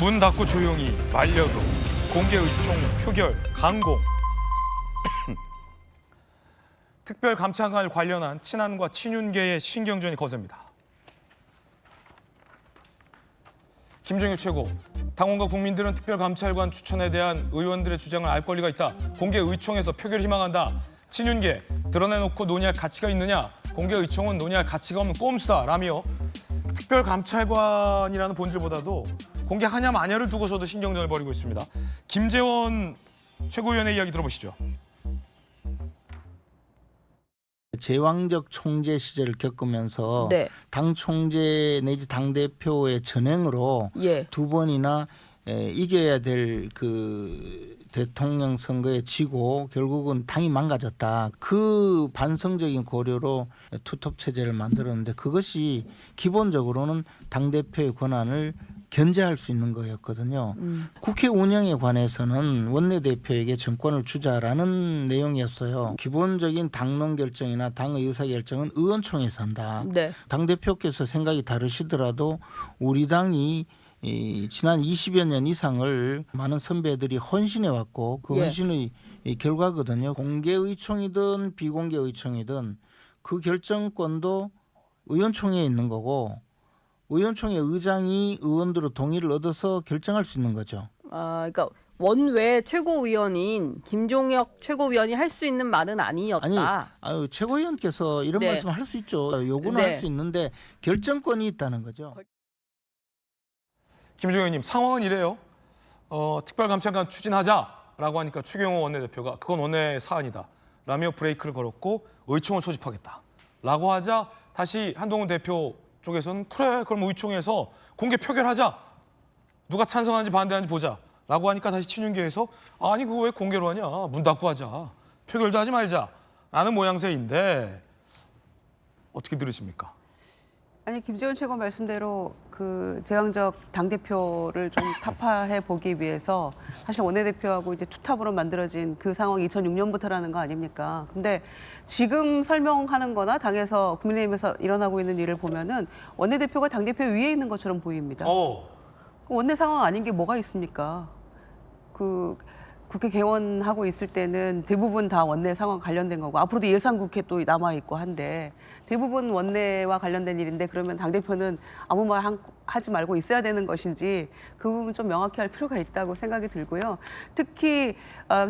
문 닫고 조용히 말려도 공개 의총 표결 강공. 특별감찰관을 관련한 친한과 친윤계의 신경전이 거셉니다. 김종일 최고, 당원과 국민들은 특별감찰관 추천에 대한 의원들의 주장을 알 권리가 있다. 공개 의총에서 표결을 희망한다. 친윤계, 드러내놓고 논의할 가치가 있느냐. 공개 의총은 논의할 가치가 없는 꼼수다. 라며 특별감찰관이라는 본질보다도 공개하냐 마냐를 두고서도 신경전을 벌이고 있습니다. 김재원 최고위원의 이야기 들어보시죠. 제왕적 총재 시절을 겪으면서 네. 당 총재 내지 당 대표의 전횡으로 예. 두 번이나 이겨야 될 그 대통령 선거에 지고 결국은 당이 망가졌다. 그 반성적인 고려로 투톱 체제를 만들었는데 그것이 기본적으로는 당 대표의 권한을 견제할 수 있는 거였거든요. 국회 운영에 관해서는 원내대표에게 정권을 주자라는 내용이었어요. 기본적인 당론 결정이나 당의 의사결정은 의원총회에서 한다. 네. 당대표께서 생각이 다르시더라도 우리 당이 지난 20여 년 이상을 많은 선배들이 헌신해왔고 그 예. 헌신의 결과거든요. 공개의총이든 비공개의총이든 그 결정권도 의원총회에 있는 거고 의원총회 의장이 의원들의 동의를 얻어서 결정할 수 있는 거죠. 그러니까 원외 최고위원인 김종혁 최고위원이 할 수 있는 말은 아니었다. 아니, 최고위원께서 이런 네. 말씀을 할 수 있죠. 요구는 네. 할 수 있는데 결정권이 있다는 거죠. 김종현 의원님, 상황은 이래요. 특별감찰관 추진하자라고 하니까 추경호 원내대표가 그건 원내 사안이다 라며 브레이크를 걸었고 의총을 소집하겠다라고 하자 다시 한동훈 대표 쪽에서는 그래 그럼 의총에서 공개 표결하자. 누가 찬성하는지 반대하는지 보자라고 하니까 다시 친윤계에서 아니 그거 왜 공개로 하냐. 문 닫고 하자. 표결도 하지 말자라는 모양새인데 어떻게 들으십니까? 아니 김재원 최고 말씀대로 그 제왕적 당 대표를 좀 타파해 보기 위해서 사실 원내대표하고 이제 투탑으로 만들어진 그 상황이 2006년부터라는 거 아닙니까? 근데 지금 설명하는 거나 당에서 국민의힘에서 일어나고 있는 일을 보면은 원내대표가 당 대표 위에 있는 것처럼 보입니다. 원내 상황 아닌 게 뭐가 있습니까? 그 국회 개원하고 있을 때는 대부분 다 원내 상황 관련된 거고 앞으로도 예산국회 또 남아있고 한데 대부분 원내와 관련된 일인데 그러면 당대표는 아무 말 하지 말고 있어야 되는 것인지 그 부분 좀 명확히 할 필요가 있다고 생각이 들고요. 특히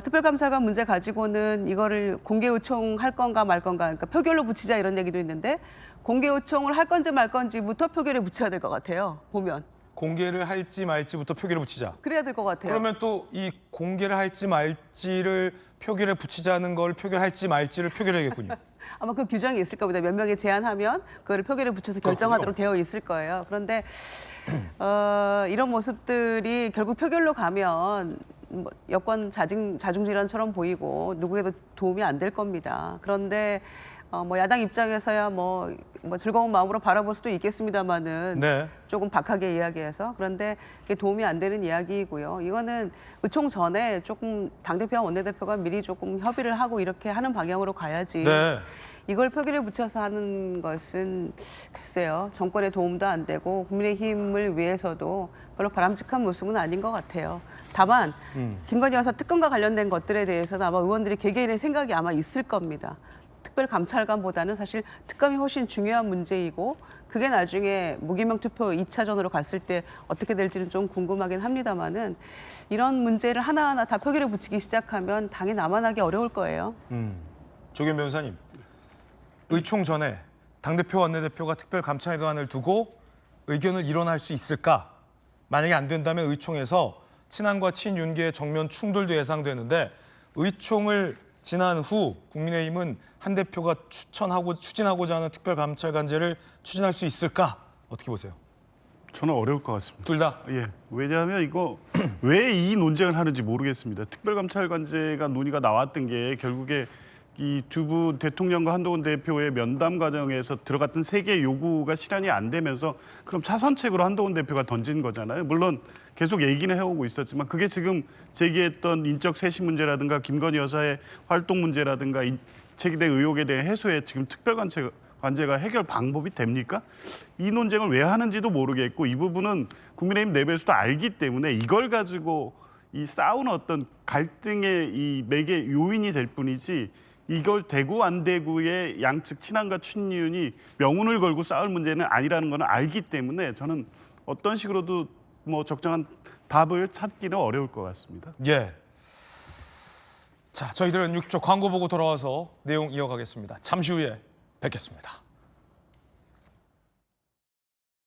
특별감찰관 문제 가지고는 이거를 공개의총 할 건가 말 건가 그러니까 표결로 붙이자 이런 얘기도 있는데 공개의총을 할 건지 말 건지부터 표결에 붙여야 될 것 같아요. 보면. 공개를 할지 말지부터 표결에 붙이자. 그래야 될 것 같아요. 그러면 또 이 공개를 할지 말지를 표결에 붙이자는 걸 표결할지 말지를 표결해야겠군요. 아마 그 규정이 있을 겁니다. 몇 명이 제안하면 그거를 표결에 붙여서 결정하도록 되어 있을 거예요. 그런데 이런 모습들이 결국 표결로 가면 뭐 여권 자중질환처럼 보이고 누구에도 도움이 안 될 겁니다. 그런데 뭐 야당 입장에서야 뭐 즐거운 마음으로 바라볼 수도 있겠습니다만은 네. 조금 박하게 이야기해서 그런데 그게 도움이 안 되는 이야기이고요. 이거는 의총 전에 조금 당대표와 원내대표가 미리 조금 협의를 하고 이렇게 하는 방향으로 가야지. 네. 이걸 표결에 붙여서 하는 것은 글쎄요. 정권에 도움도 안 되고 국민의힘을 위해서도 별로 바람직한 모습은 아닌 것 같아요. 다만 김건희 여사 특검과 관련된 것들에 대해서는 아마 의원들이 개개인의 생각이 아마 있을 겁니다. 특별감찰관보다는 사실 특검이 훨씬 중요한 문제이고 그게 나중에 무기명 투표 2차전으로 갔을 때 어떻게 될지는 좀 궁금하긴 합니다만은 이런 문제를 하나하나 다 표결에 붙이기 시작하면 당이 남아나기 어려울 거예요. 조규현 변호사님, 의총 전에 당대표 원내대표가 특별감찰관을 두고 의견을 일원할 수 있을까? 만약에 안 된다면 의총에서 친한과 친윤계의 정면 충돌도 예상되는데 의총을 지난 후 국민의힘은 한 대표가 추진하고자 하는 특별감찰관제를 추진할 수 있을까? 어떻게 보세요? 저는 어려울 것 같습니다. 둘 다? 예. 왜냐하면 이거 왜 이 논쟁을 하는지 모르겠습니다. 특별감찰관제가 논의가 나왔던 게 결국에 이 두 대통령과 한동훈 대표의 면담 과정에서 들어갔던 3개 요구가 실현이 안 되면서 그럼 차선책으로 한동훈 대표가 던진 거잖아요. 물론 계속 얘기는 해오고 있었지만 그게 지금 제기했던 인적 쇄신 문제라든가 김건희 여사의 활동 문제라든가 제기된 의혹에 대한 해소에 지금 특별감찰 관제가 해결 방법이 됩니까? 이 논쟁을 왜 하는지도 모르겠고 이 부분은 국민의힘 내부에서도 알기 때문에 이걸 가지고 이 싸우는 어떤 갈등의 이 매개 요인이 될 뿐이지 이걸 대구 안 대구의 양측 친한과 친윤이 명운을 걸고 싸울 문제는 아니라는 건 알기 때문에 저는 어떤 식으로도 뭐 적정한 답을 찾기는 어려울 것 같습니다. 예. 자, 저희들은 60초 광고 보고 돌아와서 내용 이어가겠습니다. 잠시 후에 뵙겠습니다.